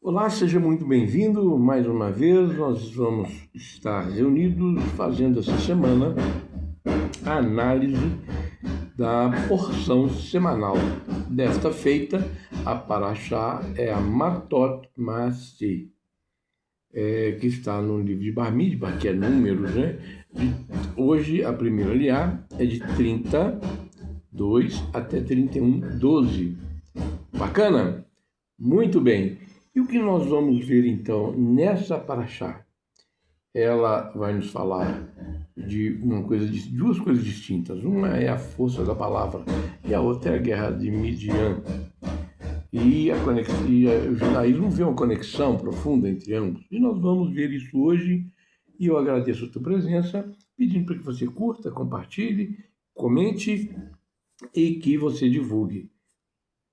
Olá, seja muito bem-vindo. Mais uma vez, nós vamos estar reunidos fazendo essa semana a análise da porção semanal. Desta feita, a Paraxá é a Matot Massi, que está no livro de Bamidbar, que é números, né? Hoje, a primeira aliá é de 32 até 31, 12. Bacana? Muito bem. E o que nós vamos ver então nessa paraxá? Ela vai nos falar de duas coisas distintas. Uma é a força da palavra e a outra é a guerra de Midian. E o judaísmo vê uma conexão profunda entre ambos. E nós vamos ver isso hoje. E eu agradeço a tua presença, pedindo para que você curta, compartilhe, comente e que você divulgue.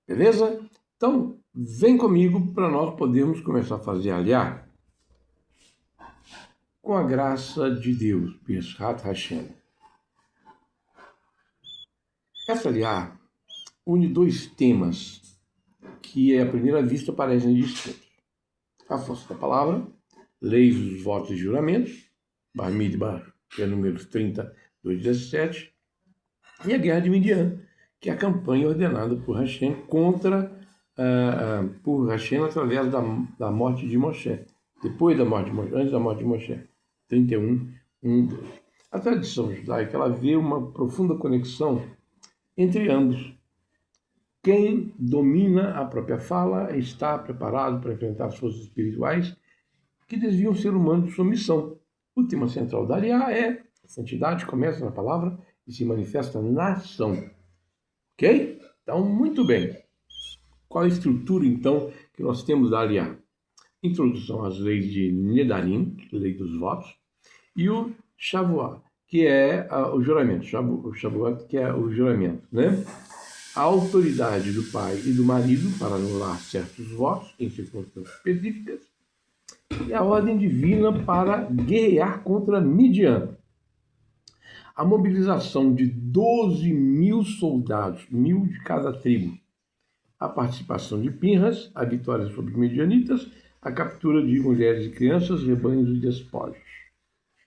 Beleza? Então, vem comigo para nós podermos começar a fazer aliar com a graça de Deus, Bezrat Hashem. Essa aliar une dois temas que, à primeira vista, parecem distintos. A força da palavra, leis dos votos e juramentos, Bamidbar, que é números 30, 2:17, e a guerra de Midian, que é a campanha ordenada por Hashem por Hashem através da morte de Moshe. Depois da morte de Moshe, antes da morte de Moshe. 31, 1, 2. A tradição judaica ela vê uma profunda conexão entre ambos. Quem domina a própria fala está preparado para enfrentar as forças espirituais que desviam o ser humano de sua missão. O tema central da Ariá é a santidade começa na palavra e se manifesta na ação. Ok? Então, muito bem. Qual a estrutura, então, que nós temos da Ariá? Introdução às leis de Nedarim, lei dos votos, e o Shavuot, que é o juramento. O Shavuot, que é o juramento, né? A autoridade do pai e do marido para anular certos votos em circunstâncias específicas e a ordem divina para guerrear contra Midian. A mobilização de 12.000 soldados, 1.000 de cada tribo. A participação de Pinhas, a vitória sobre os medianitas, a captura de mulheres e crianças, rebanhos e despojos.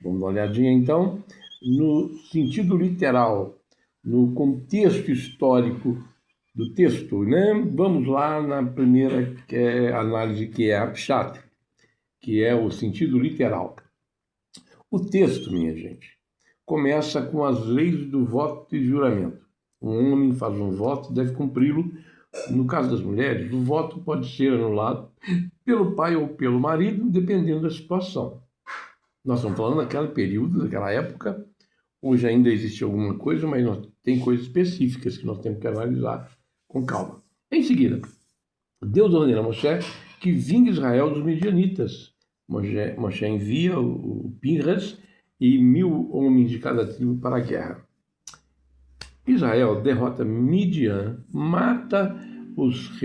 Vamos dar uma olhadinha, então, no sentido literal, no contexto histórico do texto, né? Vamos lá na primeira análise, que é a Pshat, que é o sentido literal. O texto, minha gente, começa com as leis do voto e juramento. Um homem faz um voto e deve cumpri-lo. No caso das mulheres, o voto pode ser anulado pelo pai ou pelo marido, dependendo da situação. Nós estamos falando daquele período, daquela época. Hoje ainda existe alguma coisa, mas tem coisas específicas que nós temos que analisar com calma. Em seguida, Deus ordena a Moshe que vingue Israel dos medianitas. Moshe envia o Pinhas e 1.000 homens de cada tribo para a guerra. Israel derrota Midian, mata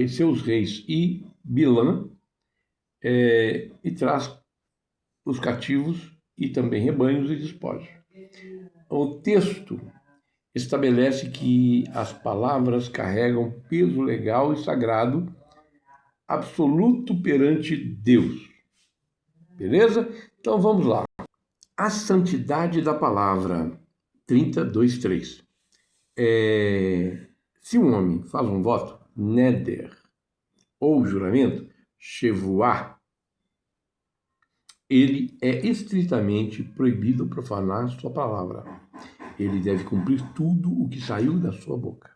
seus reis e Bilã, e traz os cativos e também rebanhos e despojos. O texto estabelece que as palavras carregam peso legal e sagrado absoluto perante Deus. Beleza? Então vamos lá. A santidade da palavra, 32:3. Se um homem faz um voto, neder, ou juramento, shevuah, ele é estritamente proibido profanar sua palavra. Ele deve cumprir tudo o que saiu da sua boca.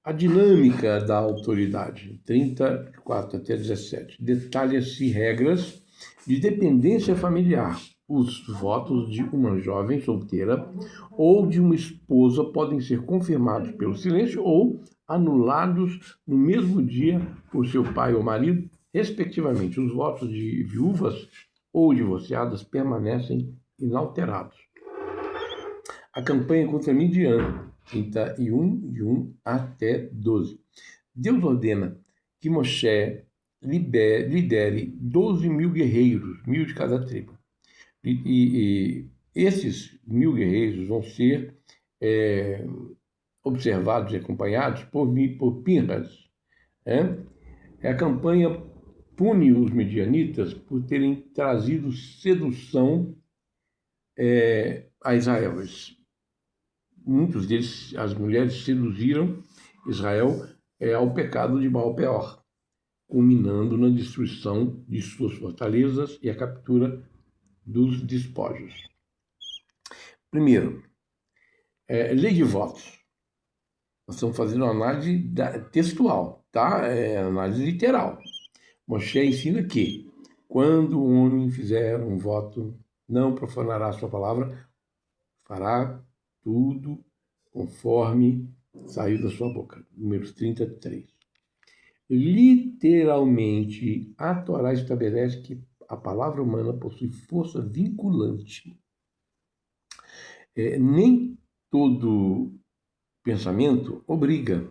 A dinâmica da autoridade, 34 até 17, detalha-se regras de dependência familiar. Os votos de uma jovem solteira ou de uma esposa podem ser confirmados pelo silêncio ou anulados no mesmo dia por seu pai ou marido, respectivamente. Os votos de viúvas ou divorciadas permanecem inalterados. A campanha contra Midian, 31, de 1 até 12. Deus ordena que Moshe lidere 12.000 guerreiros, 1.000 de cada tribo. E esses 1.000 guerreiros vão ser observados e acompanhados por Pinhas. A campanha pune os midianitas por terem trazido sedução a Israel. Muitos deles, as mulheres seduziram Israel ao pecado de Baal-Peor, culminando na destruição de suas fortalezas e a captura dos despojos. Primeiro, lei de votos. Nós estamos fazendo uma análise textual, tá? Análise literal. Moshe ensina que, quando o homem fizer um voto, não profanará a sua palavra, fará tudo conforme saiu da sua boca. Números 33. Literalmente, a Torá estabelece que a palavra humana possui força vinculante. Nem todo pensamento obriga,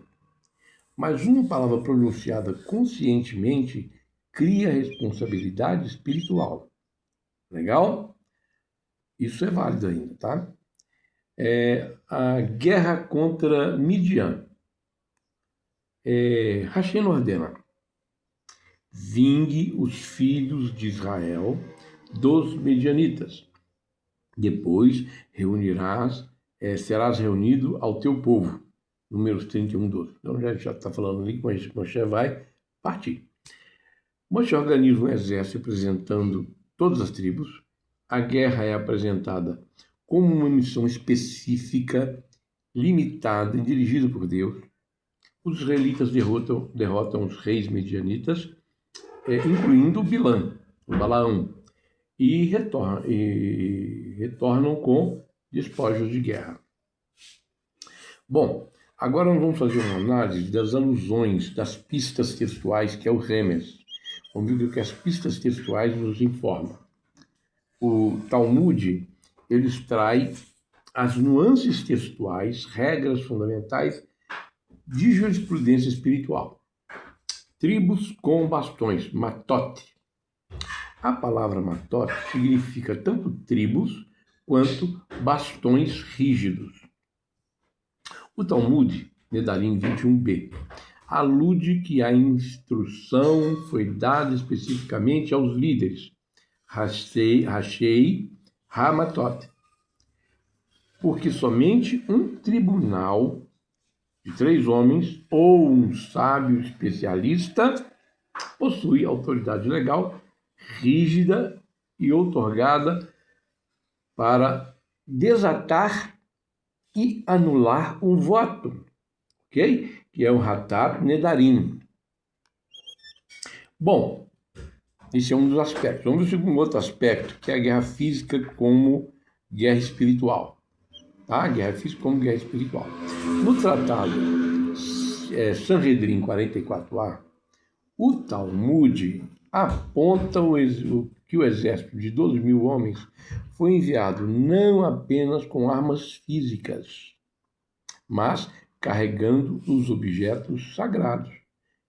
mas uma palavra pronunciada conscientemente cria responsabilidade espiritual. Legal? Isso é válido ainda, tá? A guerra contra Midian. Hashem ordena: vingue os filhos de Israel dos medianitas. Depois serás reunido ao teu povo. Números 31, 12. Então já está falando ali que Moshe vai partir. Moshe organiza um exército representando todas as tribos. A guerra é apresentada como uma missão específica, limitada e dirigida por Deus. Os israelitas derrotam os reis medianitas, incluindo Bilã, o Balaão, e retornam com despojos de guerra. Bom, agora nós vamos fazer uma análise das alusões, das pistas textuais, que é o Remes. Vamos ver o que as pistas textuais nos informam. O Talmud, ele extrai as nuances textuais, regras fundamentais de jurisprudência espiritual. Tribos com bastões, matot. A palavra matot significa tanto tribos quanto bastões rígidos. O Talmud, Nedarim 21b, alude que a instrução foi dada especificamente aos líderes, Rashei Hamatot, porque somente um tribunal de 3 homens ou um sábio especialista possui autoridade legal rígida e outorgada para desatar e anular um voto, ok? Que é o Hatat Nedarim. Bom, esse é um dos aspectos. Vamos ver um outro aspecto, que é a guerra física como guerra espiritual. Tá? Guerra física como guerra espiritual. No tratado Sanhedrin 44a, o Talmud aponta que o exército de 12.000 homens foi enviado não apenas com armas físicas, mas carregando os objetos sagrados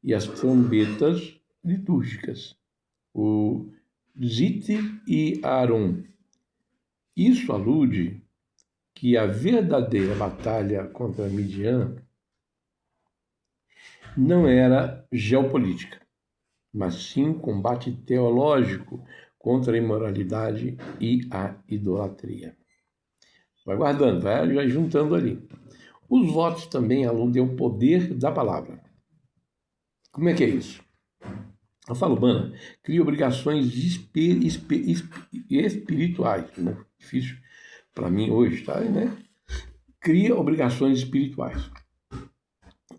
e as trombetas litúrgicas, o Zíter e Aaron. Isso alude que a verdadeira batalha contra Midian não era geopolítica, mas sim combate teológico contra a imoralidade e a idolatria. Vai guardando, vai juntando ali. Os votos também aludem ao poder da palavra. Como é que é isso? A fala humana cria obrigações espirituais, né? Difícil para mim hoje, tá? Né? Cria obrigações espirituais.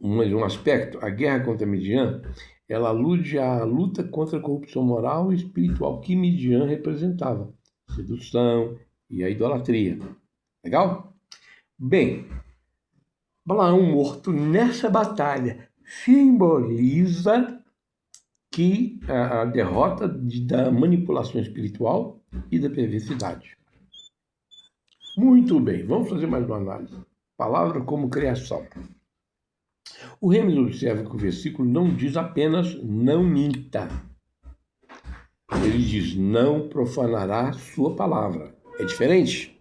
Um aspecto, a guerra contra Midian, ela alude à luta contra a corrupção moral e espiritual que Midian representava, sedução e a idolatria. Legal? Bem, Balaão morto nessa batalha simboliza que a derrota da manipulação espiritual e da perversidade. Muito bem, vamos fazer mais uma análise. Palavra como criação. O Remes observa que o versículo não diz apenas não minta. Ele diz não profanará sua palavra. É diferente.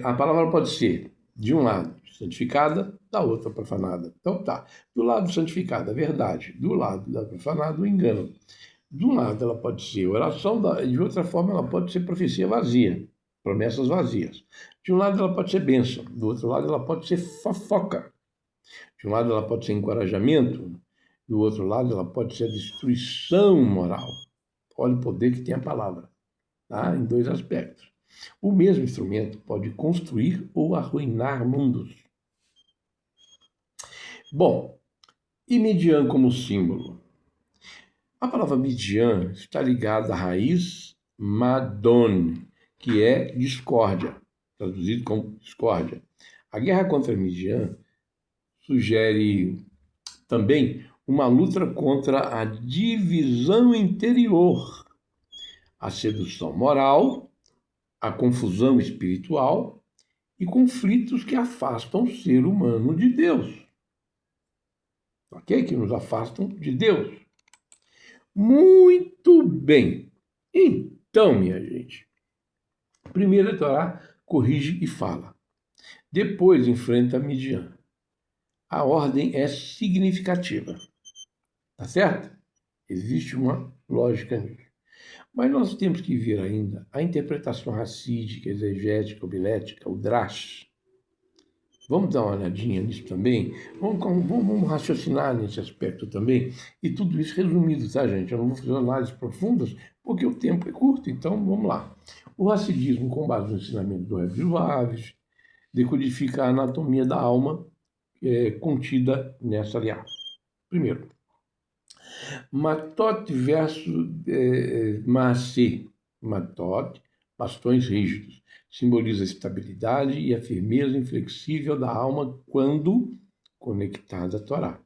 A palavra pode ser, de um lado, santificada, da outra profanada. Então tá, do lado santificado, a verdade, do lado da profanada, o engano. De um lado ela pode ser oração, de outra forma ela pode ser profecia vazia, promessas vazias. De um lado ela pode ser bênção, do outro lado ela pode ser fofoca. De um lado ela pode ser encorajamento, do outro lado ela pode ser destruição moral. Olha o poder que tem a palavra, tá? Em dois aspectos. O mesmo instrumento pode construir ou arruinar mundos. Bom, e Midian como símbolo? A palavra Midian está ligada à raiz Madon, que é discórdia, traduzido como discórdia. A guerra contra Midian sugere também uma luta contra a divisão interior, a sedução moral, a confusão espiritual e conflitos que afastam o ser humano de Deus. Ok? Que nos afastam de Deus. Muito bem. Então, minha gente, primeiro a Torá corrige e fala. Depois enfrenta Midian. A ordem é significativa. Tá certo? Existe uma lógica nisso. Mas nós temos que ver ainda a interpretação racídica, exegética, homilética, o drash. Vamos dar uma olhadinha nisso também? Vamos raciocinar nesse aspecto também? E tudo isso resumido, tá, gente? Eu não vou fazer análises profundas, porque o tempo é curto, então vamos lá. O racidismo, com base no ensinamento do Rebbe Lubavitch, decodifica a anatomia da alma contida nessa aliança. Primeiro, Matot versus Maaseh. Matot, bastões rígidos, simboliza a estabilidade e a firmeza inflexível da alma quando conectada à Torá.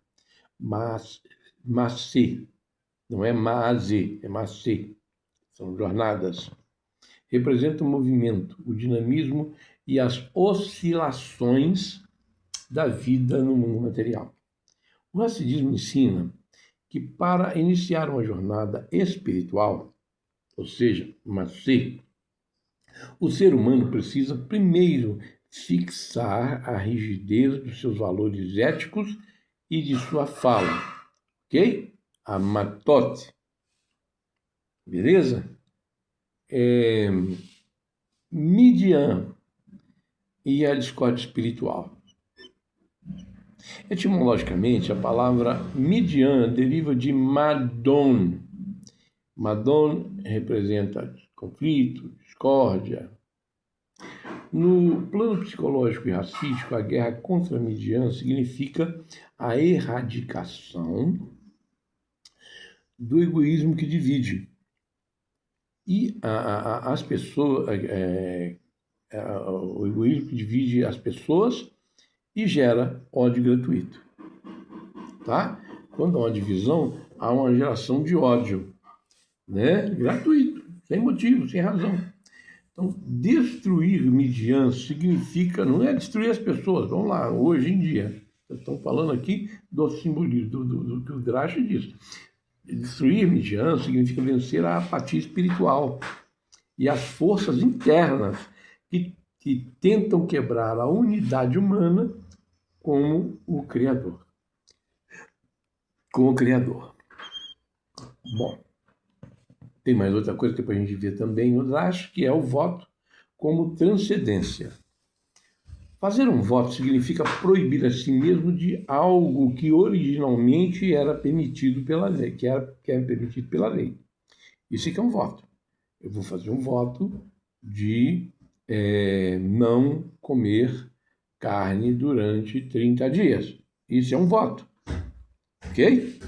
Maaseh, não é Maaseh, é Maaseh. São jornadas. Representa o movimento, o dinamismo e as oscilações da vida no mundo material. O racidismo ensina que para iniciar uma jornada espiritual, ou seja, Maaseh, o ser humano precisa primeiro fixar a rigidez dos seus valores éticos e de sua fala, ok? A matot, beleza? Midian e a discórdia espiritual. Etimologicamente, a palavra Midian deriva de Madon. Madon representa conflito, discórdia. No plano psicológico e racídico, a guerra contra Midian significa a erradicação do egoísmo que divide. E as pessoas, o egoísmo que divide as pessoas e gera ódio gratuito. Tá? Quando há uma divisão, há uma geração de ódio, né? Gratuito, sem motivo, sem razão. Então, destruir Midian significa, não é destruir as pessoas, vamos lá, hoje em dia, estão falando aqui do simbolismo, do que o Drash diz. Destruir Midian significa vencer a apatia espiritual e as forças internas que tentam quebrar a unidade humana como o Criador. Com o Criador. Bom, tem mais outra coisa que depois a gente vê também no Drash, que é o voto como transcendência. Fazer um voto significa proibir a si mesmo de algo que originalmente era permitido pela lei, que era permitido pela lei. Isso aqui é um voto. Eu vou fazer um voto de não comer carne durante 30 dias. Isso é um voto. Ok?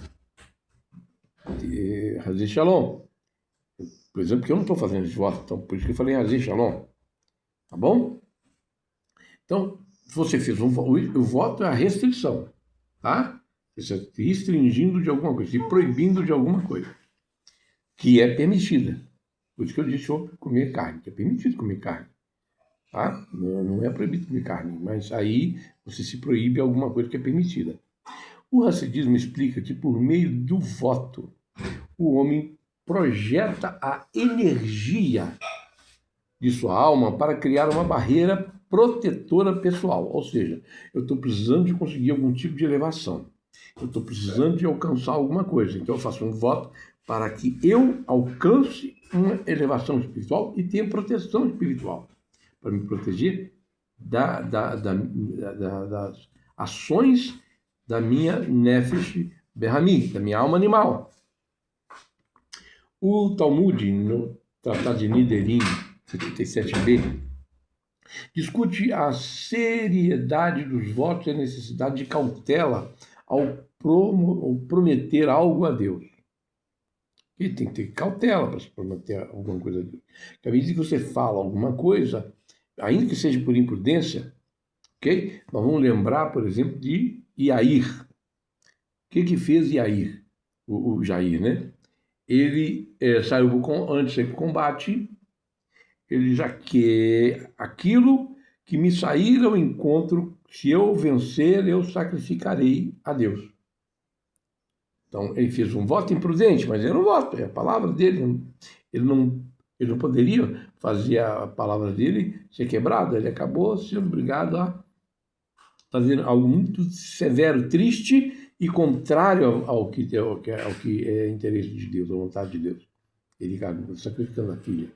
Hazé Shalom. Por exemplo, porque eu não estou fazendo esse voto, então por isso que eu falei Hazé Shalom. Tá bom? Então, você fez o voto é a restrição, tá? Você está restringindo de alguma coisa, se proibindo de alguma coisa, que é permitida. Por isso que eu disse comer carne, que é permitido comer carne, tá? Não é proibido comer carne, mas aí você se proíbe alguma coisa que é permitida. O racidismo explica que por meio do voto, o homem projeta a energia de sua alma para criar uma barreira protetora pessoal, ou seja, eu estou precisando de conseguir algum tipo de elevação, eu estou precisando de alcançar alguma coisa, então eu faço um voto para que eu alcance uma elevação espiritual e tenha proteção espiritual, para me proteger das ações da minha nefesh berrami, da minha alma animal. O Talmud, no Tratado de Niderim, 77b, discute a seriedade dos votos e a necessidade de cautela ao prometer algo a Deus. E tem que ter cautela para se prometer alguma coisa a Deus. Porque à medida que você fala alguma coisa, ainda que seja por imprudência, ok? Nós vamos lembrar, por exemplo, de Iair. O que fez Iair? O Jair, né? Ele saiu antes do combate, ele já quer aquilo que me sair ao encontro, se eu vencer, eu sacrificarei a Deus. Então, ele fez um voto imprudente, mas era um voto, é a palavra dele. Ele não poderia fazer a palavra dele ser quebrada, ele acabou sendo obrigado a fazer algo muito severo, triste e contrário ao que é interesse de Deus, à vontade de Deus. Ele acabou sacrificando a filha.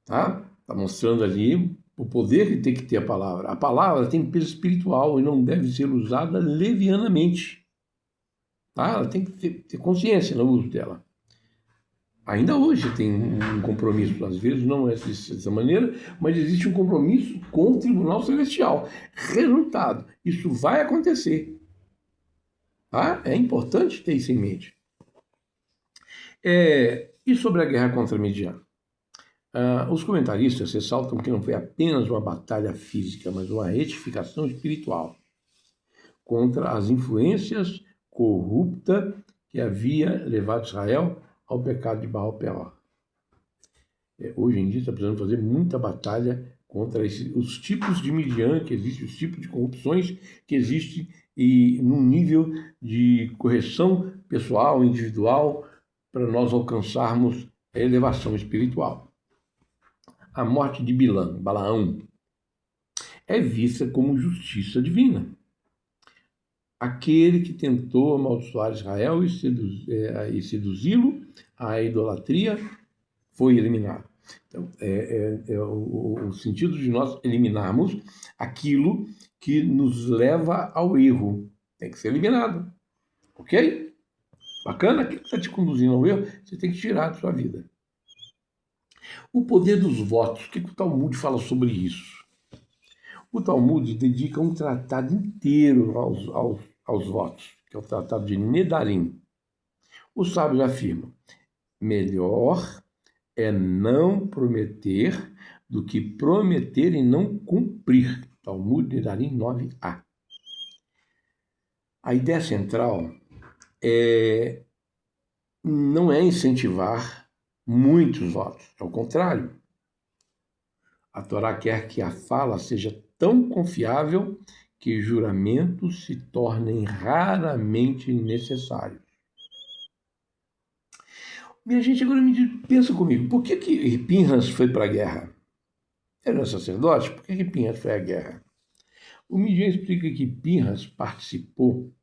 Tá mostrando ali o poder que tem que ter a palavra. A palavra tem peso espiritual e não deve ser usada levianamente. Tá? Ela tem que ter consciência no uso dela. Ainda hoje tem um compromisso, às vezes não é dessa maneira, mas existe um compromisso com o Tribunal Celestial. Resultado, isso vai acontecer. Tá? É importante ter isso em mente. E sobre a guerra contra Midian? Os comentaristas ressaltam que não foi apenas uma batalha física, mas uma retificação espiritual contra as influências corruptas que havia levado Israel ao pecado de Baal Peor. Hoje em dia está precisando fazer muita batalha contra os tipos de Midian que existem, os tipos de corrupções que existem e num nível de correção pessoal, individual, para nós alcançarmos a elevação espiritual. A morte de Balaão, é vista como justiça divina. Aquele que tentou amaldiçoar Israel e seduzi-lo à idolatria foi eliminado. Então, o sentido de nós eliminarmos aquilo que nos leva ao erro. Tem que ser eliminado. Ok? Bacana? Aquilo que está te conduzindo ao erro, você tem que tirar da sua vida. O poder dos votos. O que o Talmud fala sobre isso? O Talmud dedica um tratado inteiro aos votos, que é o tratado de Nedarim. Os sábios afirmam: melhor é não prometer do que prometer e não cumprir. Talmud Nedarim 9a. A ideia central não é incentivar muitos votos, ao contrário. A Torá quer que a fala seja tão confiável que juramentos se tornem raramente necessários. Minha gente, agora pensa comigo, por que Pinhas foi para a guerra? Era sacerdote? Por que Pinhas foi à guerra? O Midian explica que Pinhas participou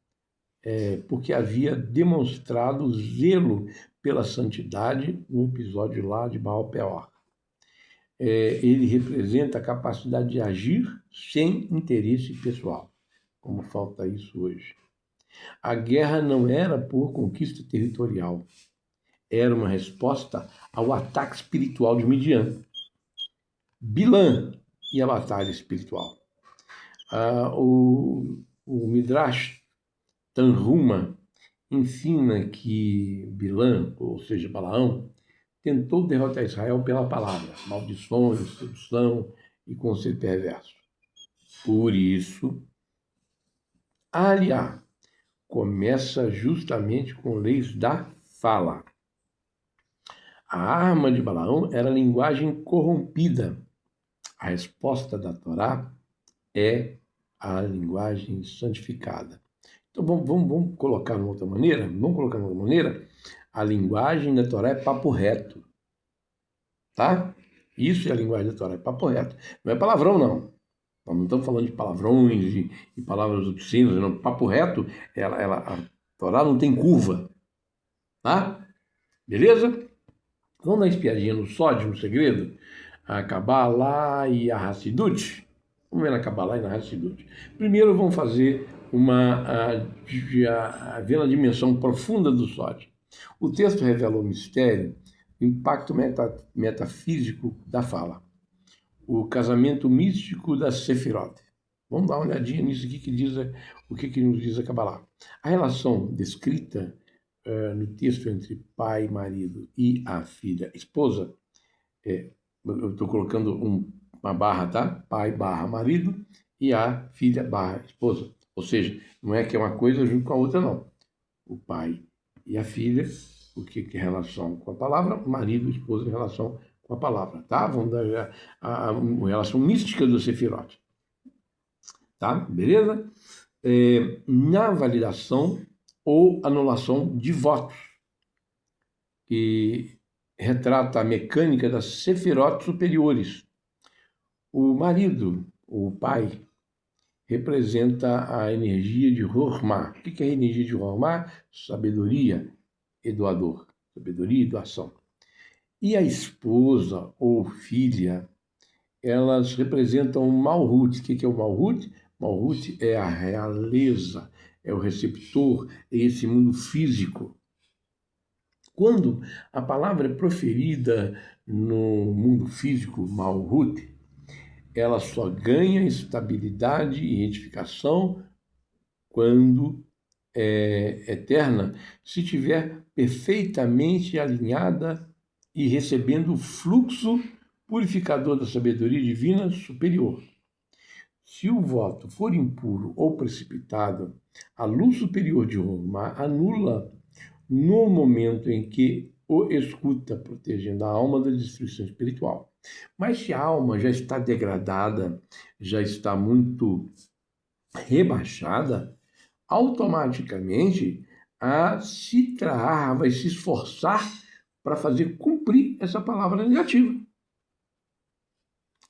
porque havia demonstrado zelo pela santidade no episódio lá de Baal Peor. Ele representa a capacidade de agir sem interesse pessoal, como falta isso hoje. A guerra não era por conquista territorial, era uma resposta ao ataque espiritual de Midian. Bilã e a batalha espiritual. O Midrash Tanhuma ensina que Bilã, ou seja, Balaão, tentou derrotar Israel pela palavra, maldições, sedução e conselho perverso. Por isso, Aliá começa justamente com leis da fala. A arma de Balaão era a linguagem corrompida. A resposta da Torá é a linguagem santificada. Então vamos colocar de uma outra maneira? A linguagem da Torá é papo reto, tá? Isso é a linguagem da Torá, é papo reto. Não é palavrão, não. Nós não estamos falando de palavrões e palavras obscenas, não. Papo reto, a Torá não tem curva, tá? Beleza? Vamos dar uma espiadinha no sódio, no segredo? A Kabbalah e a Hassidut. Vamos ver na Kabbalah e na Hassidut. Primeiro vamos fazer ver a dimensão profunda do sódio. O texto revela o mistério, o impacto metafísico da fala, o casamento místico da Sefirot. Vamos dar uma olhadinha nisso aqui o que nos diz a Kabbalah. A relação descrita no texto entre pai, marido e a filha, esposa, eu estou colocando uma barra, tá? Pai barra marido e a filha barra esposa. Ou seja, não é que é uma coisa junto com a outra, não. O pai e a filha, o que é relação com a palavra, marido e esposa em relação com a palavra, tá? Vamos dar a relação mística do Sefirot. Tá? Beleza? Na validação ou anulação de votos, que retrata a mecânica das Sefirot superiores. O marido, o pai, representa a energia de Hormah. O que é a energia de Hormah? Sabedoria e doador. Sabedoria e doação. E a esposa ou filha, elas representam o Malhut. O que é o Malhut? Malhut é a realeza, é o receptor, é esse mundo físico. Quando a palavra é proferida no mundo físico, Malhut, ela só ganha estabilidade e retificação quando é eterna, se estiver perfeitamente alinhada e recebendo o fluxo purificador da sabedoria divina superior. Se o voto for impuro ou precipitado, a luz superior de Roma anula no momento em que o escuta, protegendo a alma da destruição espiritual. Mas se a alma já está degradada, já está muito rebaixada, automaticamente a Sitra vai se esforçar para fazer cumprir essa palavra negativa.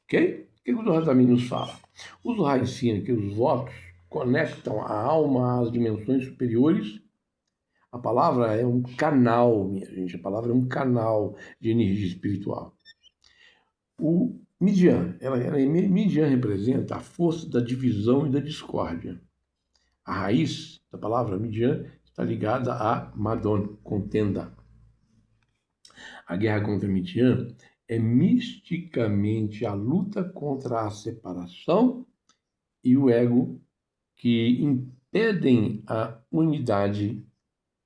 Ok? O que o Zohar também nos fala? O Zohar ensina que os votos conectam a alma às dimensões superiores. A palavra é um canal, minha gente. A palavra é um canal de energia espiritual. O Midian, Midian representa a força da divisão e da discórdia. A raiz da palavra Midian está ligada a Madon, contenda. A guerra contra Midian é misticamente a luta contra a separação e o ego que impedem a unidade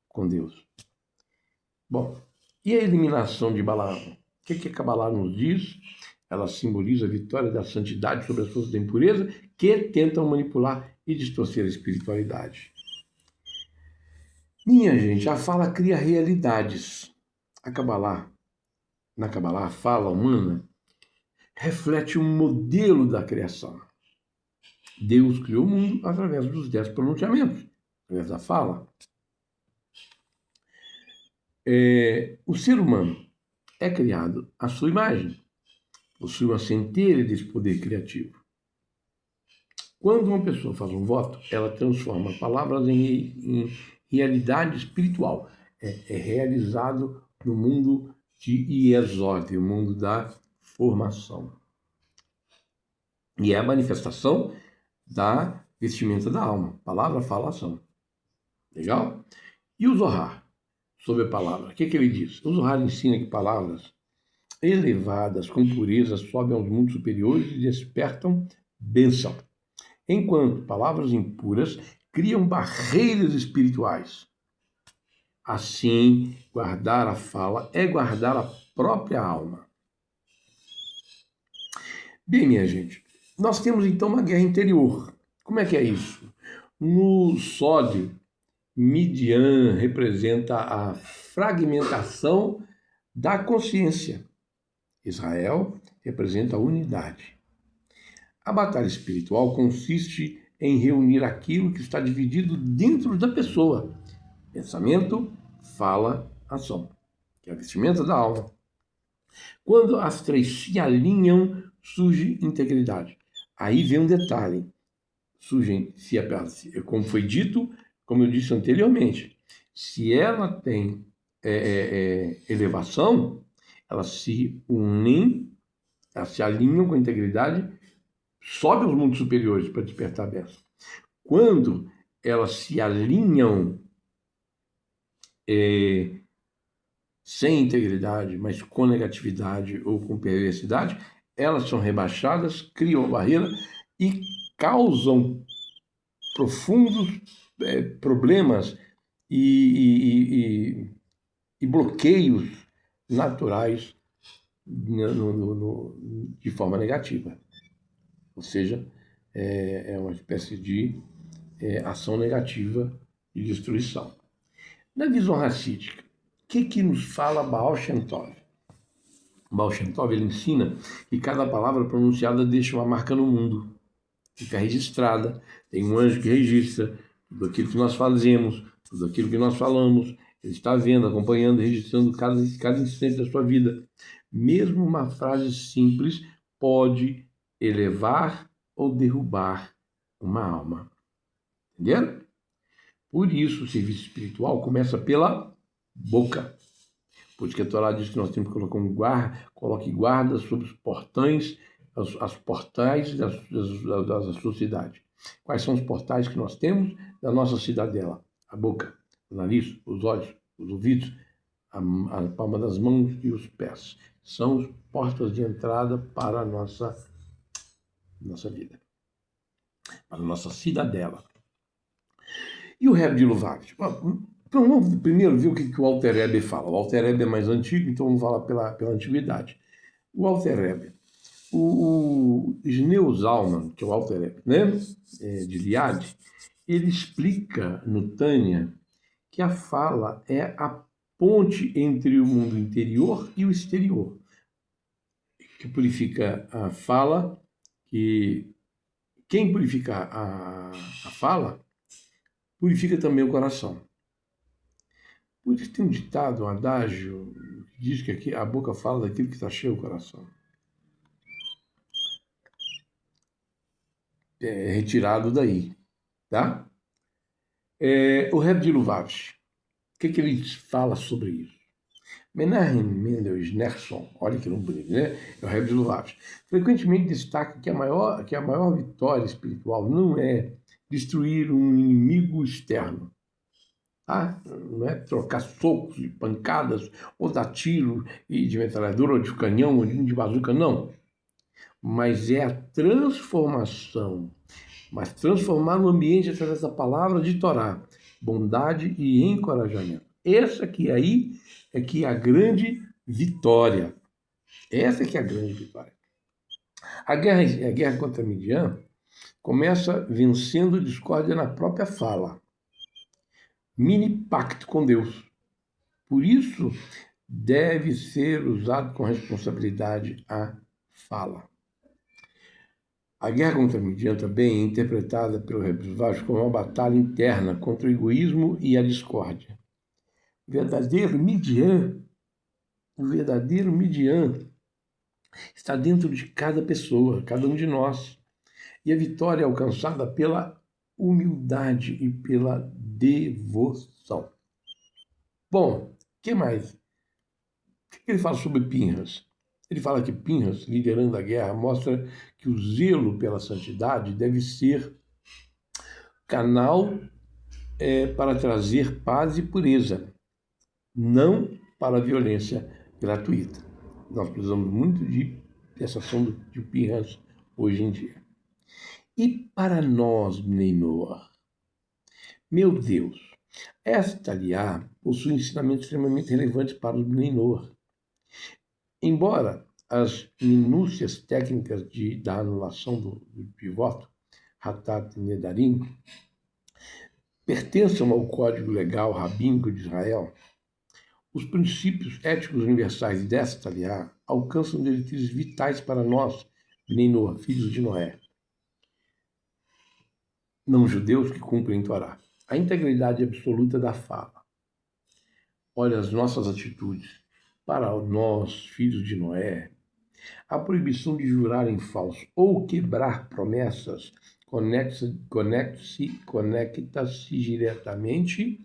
com Deus. Bom, e a eliminação de Balaão? O que a Kabbalah nos diz? Ela simboliza a vitória da santidade sobre as forças da impureza que tentam manipular e distorcer a espiritualidade. Minha gente, a fala cria realidades. Na Kabbalah, a fala humana reflete um modelo da criação. Deus criou o mundo através dos 10 pronunciamentos, através da fala. O ser humano é criado à sua imagem, possui uma centelha desse poder criativo. Quando uma pessoa faz um voto, ela transforma palavras em realidade espiritual. É realizado no mundo de Iesod, o mundo da formação. E é a manifestação da vestimenta da alma. Palavra, fala, ação. Legal? E o Zohar, sobre a palavra, o que ele diz? O Zohar ensina que palavras elevadas, com pureza, sobem aos mundos superiores e despertam bênção. Enquanto palavras impuras criam barreiras espirituais. Assim, guardar a fala é guardar a própria alma. Bem, minha gente, nós temos então uma guerra interior. Como é que é isso? No sódio, Midian representa a fragmentação da consciência. Israel representa a unidade. A batalha espiritual consiste em reunir aquilo que está dividido dentro da pessoa. Pensamento, fala, ação. Que é a vestimenta da alma. Quando as três se alinham, surge integridade. Aí vem um detalhe. Surgem, como foi dito, como eu disse anteriormente, se ela tem elevação, elas se unem, elas se alinham com a integridade, sobe aos mundos superiores para despertar a bênção. Quando elas se alinham sem integridade, mas com negatividade ou com perversidade, elas são rebaixadas, criam uma barreira e causam profundos problemas e bloqueios naturais de forma negativa. Ou seja, é uma espécie de ação negativa de destruição. Na visão racídica, o que nos fala Baal Shem Tov? Baal Shem Tov, ele ensina que cada palavra pronunciada deixa uma marca no mundo, fica registrada, tem um anjo que registra tudo aquilo que nós fazemos, tudo aquilo que nós falamos, ele está vendo, acompanhando, registrando cada instante da sua vida. Mesmo uma frase simples pode elevar ou derrubar uma alma. Entenderam? Por isso, o serviço espiritual começa pela boca. Por isso que a Torá diz que nós temos que coloque guarda sobre os portões, as portais da sua cidade. Quais são os portais que nós temos da nossa cidadela? A boca, o nariz, os olhos, os ouvidos, a palma das mãos e os pés. São as portas de entrada para a nossa vida, para a nossa cidadela. E o Rebbe de Lubavitch? Então vamos primeiro ver o que o Alter Rebbe fala. O Alter Rebbe é mais antigo, então vamos falar pela antiguidade. O Alter Rebbe, o Sneu Zalman, que é o Alter Rebbe, né, de Liad, ele explica no Tânia que a fala é a ponte entre o mundo interior e o exterior, que purifica a fala, que quem purifica a fala purifica também o coração. Por isso tem um ditado, um adágio, que diz que aqui a boca fala daquilo que está cheio o coração. É retirado daí, tá? O Rebbe de Lubavitch, o que ele fala sobre isso? Menahem Mendel Schneerson, olha que nome bonito, né? É o Rebbe de Lubavitch. Frequentemente destaca que a maior vitória espiritual não é destruir um inimigo externo, tá? Não é trocar socos e pancadas, ou dar tiro de metralhadora, ou de canhão, ou de bazuca, não. Mas é a transformação. Mas transformar o ambiente através da palavra de Torá, bondade e encorajamento. Essa aqui aí é que é a grande vitória. Essa que é a grande vitória. A guerra contra Midian começa vencendo discórdia na própria fala. Mini pacto com Deus. Por isso, deve ser usado com responsabilidade a fala. A guerra contra Midian também é interpretada pelo Rebbe Lubavitch como uma batalha interna contra o egoísmo e a discórdia. O verdadeiro Midian está dentro de cada pessoa, cada um de nós. E a vitória é alcançada pela humildade e pela devoção. Bom, o que mais? O que ele fala sobre Pinhas? Ele fala que Pinhas, liderando a guerra, mostra que o zelo pela santidade deve ser canal para trazer paz e pureza, não para a violência gratuita. Nós precisamos muito dessa ação de Pinhas hoje em dia. E para nós, Bnei Noach, meu Deus, esta aliá possui ensinamentos extremamente relevantes para os Bnei Noach. Embora as minúcias técnicas da anulação do voto, Hatat Nedarim, pertençam ao Código Legal Rabínico de Israel, os princípios éticos universais desta aliá alcançam diretrizes vitais para nós, Bnei Noach, filhos de Noé, não-judeus que cumprem Torá. A integridade absoluta da fala. Olha as nossas atitudes. Para nós, filhos de Noé, a proibição de jurar em falso ou quebrar promessas conecta-se diretamente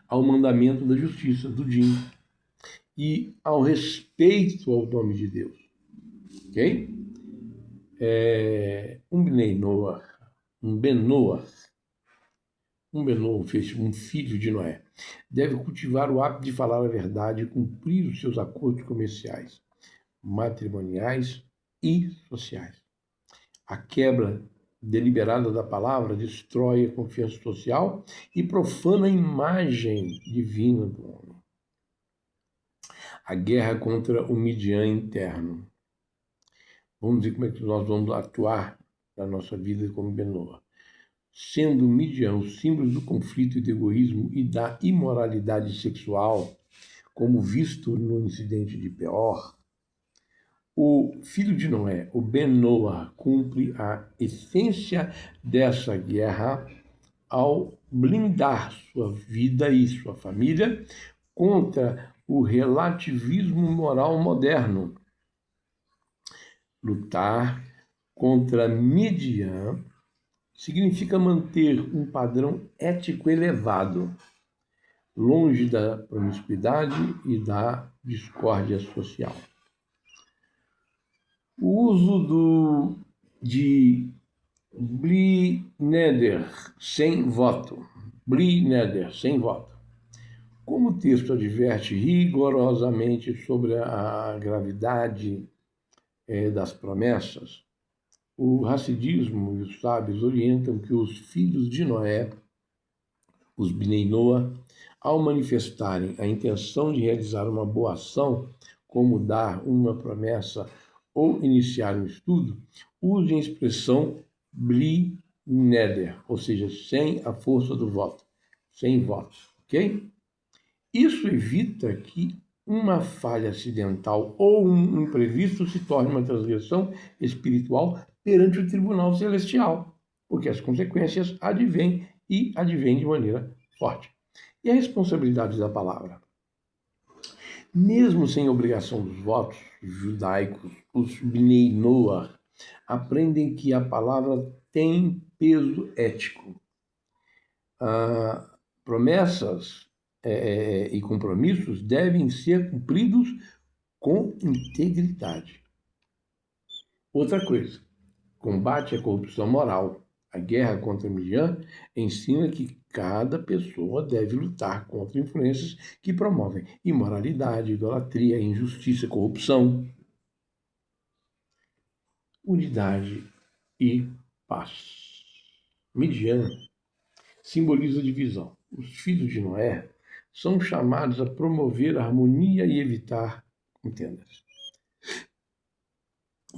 ao mandamento da justiça, do din, e ao respeito ao nome de Deus. Ok? Um Bnei Noah, um Ben Noah, um filho de Noé, deve cultivar o hábito de falar a verdade e cumprir os seus acordos comerciais, matrimoniais e sociais. A quebra deliberada da palavra destrói a confiança social e profana a imagem divina do homem. A guerra contra o Midian interno. Vamos ver como é que nós vamos atuar na nossa vida como Benoa. Sendo o Midian o símbolo do conflito e do egoísmo e da imoralidade sexual, como visto no incidente de Peor, o filho de Noé, o Ben Noah, cumpre a essência dessa guerra ao blindar sua vida e sua família contra o relativismo moral moderno. Lutar contra Midian significa manter um padrão ético elevado, longe da promiscuidade e da discórdia social. O uso de Bli Neder sem voto. Bli Neder sem voto. Como o texto adverte rigorosamente sobre a gravidade das promessas, o Hassidismo e os sábios orientam que os filhos de Noé, os Bnei Noah, ao manifestarem a intenção de realizar uma boa ação, como dar uma promessa ou iniciar um estudo, usem a expressão Bli Neder, ou seja, sem a força do voto, sem votos, ok? Isso evita que uma falha acidental ou um imprevisto se torne uma transgressão espiritual perante o tribunal celestial, porque as consequências advêm de maneira forte. E a responsabilidade da palavra? Mesmo sem obrigação dos votos judaicos, os Bnei Noah aprendem que a palavra tem peso ético. Promessas e compromissos devem ser cumpridos com integridade. Outra coisa, combate à corrupção moral. A guerra contra Midian ensina que cada pessoa deve lutar contra influências que promovem imoralidade, idolatria, injustiça, corrupção. Unidade e paz. Midian simboliza divisão. Os filhos de Noé são chamados a promover a harmonia e evitar contendas.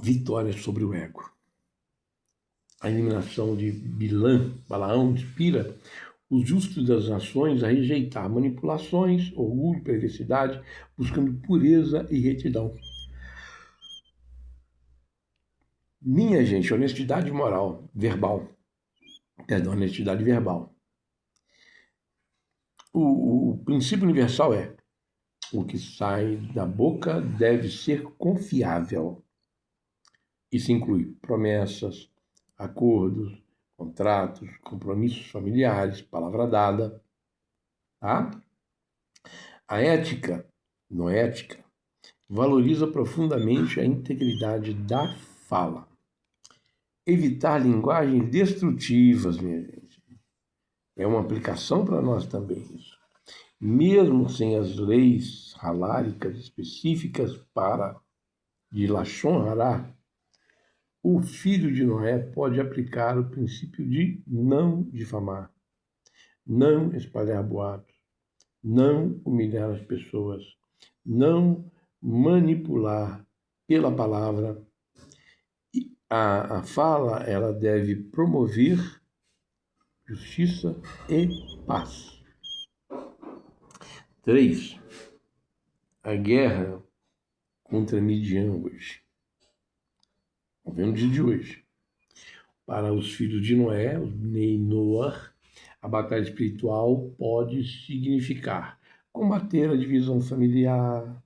Vitória sobre o ego. A eliminação de Balaão inspira os justos das nações a rejeitar manipulações, orgulho, perversidade, buscando pureza e retidão. Minha gente, honestidade verbal. O princípio universal é: o que sai da boca deve ser confiável. Isso inclui promessas, acordos, contratos, compromissos familiares, palavra dada. Tá? A noética, valoriza profundamente a integridade da fala. Evitar linguagens destrutivas, minha gente. É uma aplicação para nós também isso. Mesmo sem as leis haláricas específicas de Lashon Hará, o filho de Noé pode aplicar o princípio de não difamar, não espalhar boatos, não humilhar as pessoas, não manipular pela palavra. A fala, ela deve promover justiça e paz. 3. A guerra contra Midian hoje. Vendo o dia de hoje. Para os filhos de Noé, os Bnei Noah, a batalha espiritual pode significar combater a divisão familiar,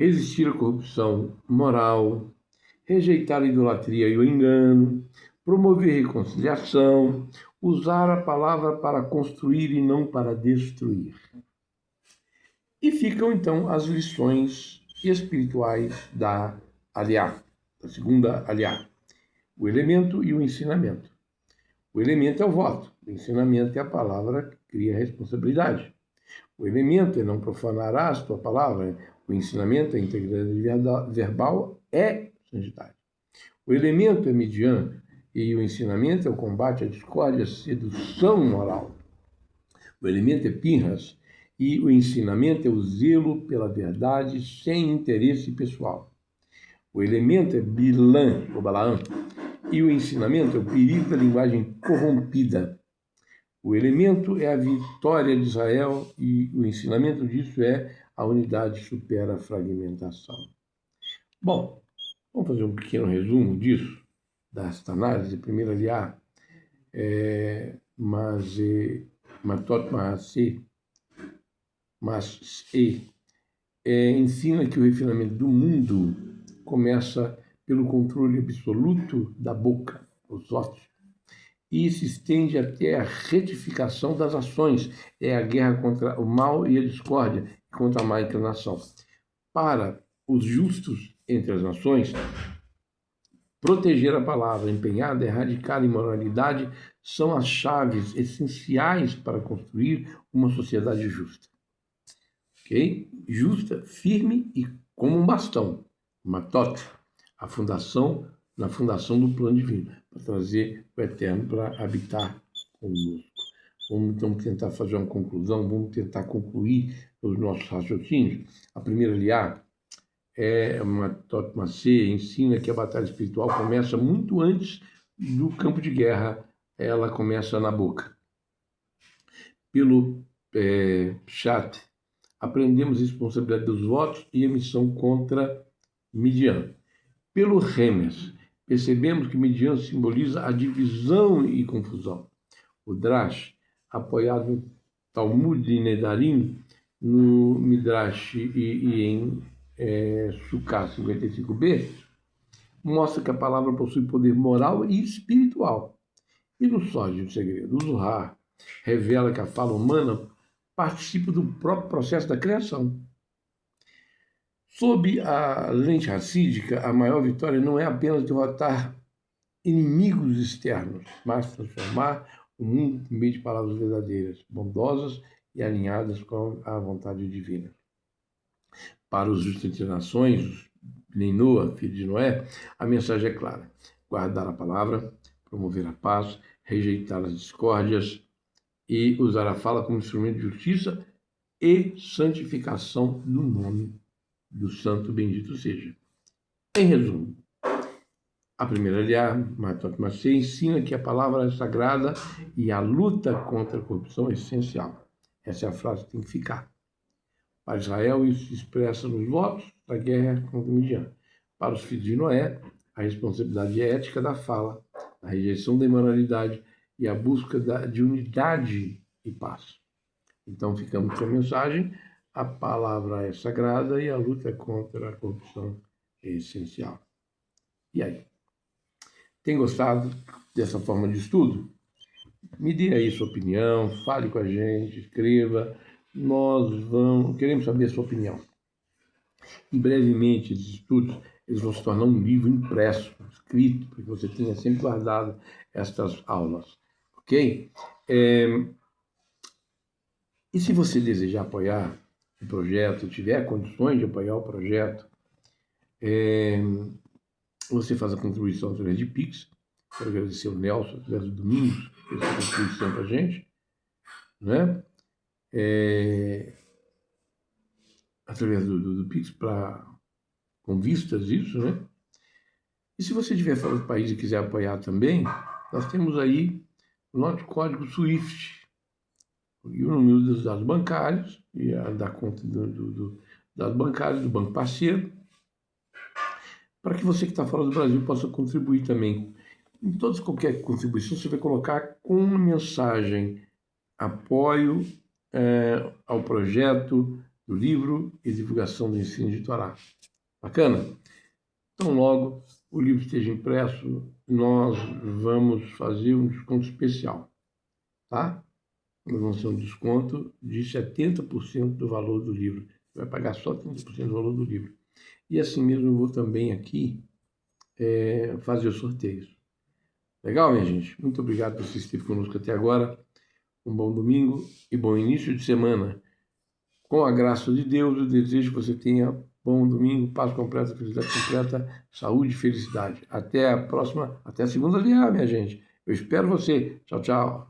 resistir à corrupção moral, rejeitar a idolatria e o engano, promover reconciliação, usar a palavra para construir e não para destruir. E ficam, então, as lições espirituais da aliá, da segunda aliá, o elemento e o ensinamento. O elemento é o voto, o ensinamento é a palavra que cria responsabilidade. O elemento é não profanarás tua palavra, o ensinamento é a integridade verbal, é santidade. O elemento é Midian e o ensinamento é o combate à discórdia, a sedução moral. O elemento é Pinhas e o ensinamento é o zelo pela verdade sem interesse pessoal. O elemento é Bilã, ou Balaã, e o ensinamento é o perigo da linguagem corrompida. O elemento é a vitória de Israel e o ensinamento disso é a unidade supera a fragmentação. Bom, vamos fazer um pequeno resumo disso, desta análise. Primeiro, aliás, ensina que o refinamento do mundo começa pelo controle absoluto da boca, os ossos, e se estende até a retificação das ações, é a guerra contra o mal e a discórdia, contra a má inclinação. Para os justos entre as nações, proteger a palavra empenhada, erradicar a imoralidade, são as chaves essenciais para construir uma sociedade justa. Ok? Justa, firme e como um bastão, uma toque, na fundação do plano divino, para trazer o eterno para habitar conosco. Vamos então tentar fazer uma conclusão, vamos tentar concluir os nossos raciocínios. A primeira aliá é uma Totmacê, ensina que a batalha espiritual começa muito antes do campo de guerra, ela começa na boca. Pelo chat, aprendemos a responsabilidade dos votos e a missão contra Midian. Pelo Remes, percebemos que Midian simboliza a divisão e confusão. O Drash, apoiado no Talmud de Nedarim, no Midrash e em Sukkah 55b, mostra que a palavra possui poder moral e espiritual. E no Sódio do Segredo, o Zohar revela que a fala humana participa do próprio processo da criação. Sob a lente racídica, a maior vitória não é apenas derrotar inimigos externos, mas transformar o mundo por meio de palavras verdadeiras, bondosas e alinhadas com a vontade divina. Para os justos entre nações, nem Noa, filho de Noé, a mensagem é clara: guardar a palavra, promover a paz, rejeitar as discórdias e usar a fala como instrumento de justiça e santificação do nome do santo bendito seja. Em resumo, a primeira aliá, Matot Macê, ensina que a palavra é sagrada e a luta contra a corrupção é essencial. Essa é a frase que tem que ficar. Para Israel, isso se expressa nos votos da guerra contra Midian. Para os filhos de Noé, a responsabilidade ética da fala, a rejeição da imoralidade e a busca de unidade e paz. Então, ficamos com a mensagem: a palavra é sagrada e a luta contra a corrupção é essencial. E aí? Tem gostado dessa forma de estudo? Me dê aí sua opinião, fale com a gente, escreva. Queremos saber a sua opinião. E brevemente, esses estudos eles vão se tornar um livro impresso, escrito, para que você tenha sempre guardado estas aulas. Ok? E se você desejar apoiar o projeto, tiver condições de apoiar o projeto, você faz a contribuição através de Pix. Quero agradecer o Nelson, através do Domingos, que fez essa contribuição para a gente, né? Através do Pix, com vistas isso, né? E se você estiver fora do país e quiser apoiar também, nós temos aí o nosso código SWIFT, e o número dos dados bancários, e da conta dos dados bancários do banco parceiro, para que você que está fora do Brasil possa contribuir também. Em qualquer contribuição, você vai colocar com uma mensagem: apoio ao projeto do livro e divulgação do ensino de Torá. Bacana? Então, logo o livro esteja impresso, nós vamos fazer um desconto especial, tá? Nós vamos fazer um desconto de 70% do valor do livro. Você vai pagar só 30% do valor do livro. E assim mesmo eu vou também aqui fazer os sorteios. Legal, minha gente? Muito obrigado por assistir conosco até agora. Um bom domingo e bom início de semana. Com a graça de Deus, eu desejo que você tenha bom domingo, paz completa, felicidade completa, saúde e felicidade. Até a próxima, até a segunda aliás, minha gente. Eu espero você. Tchau, tchau.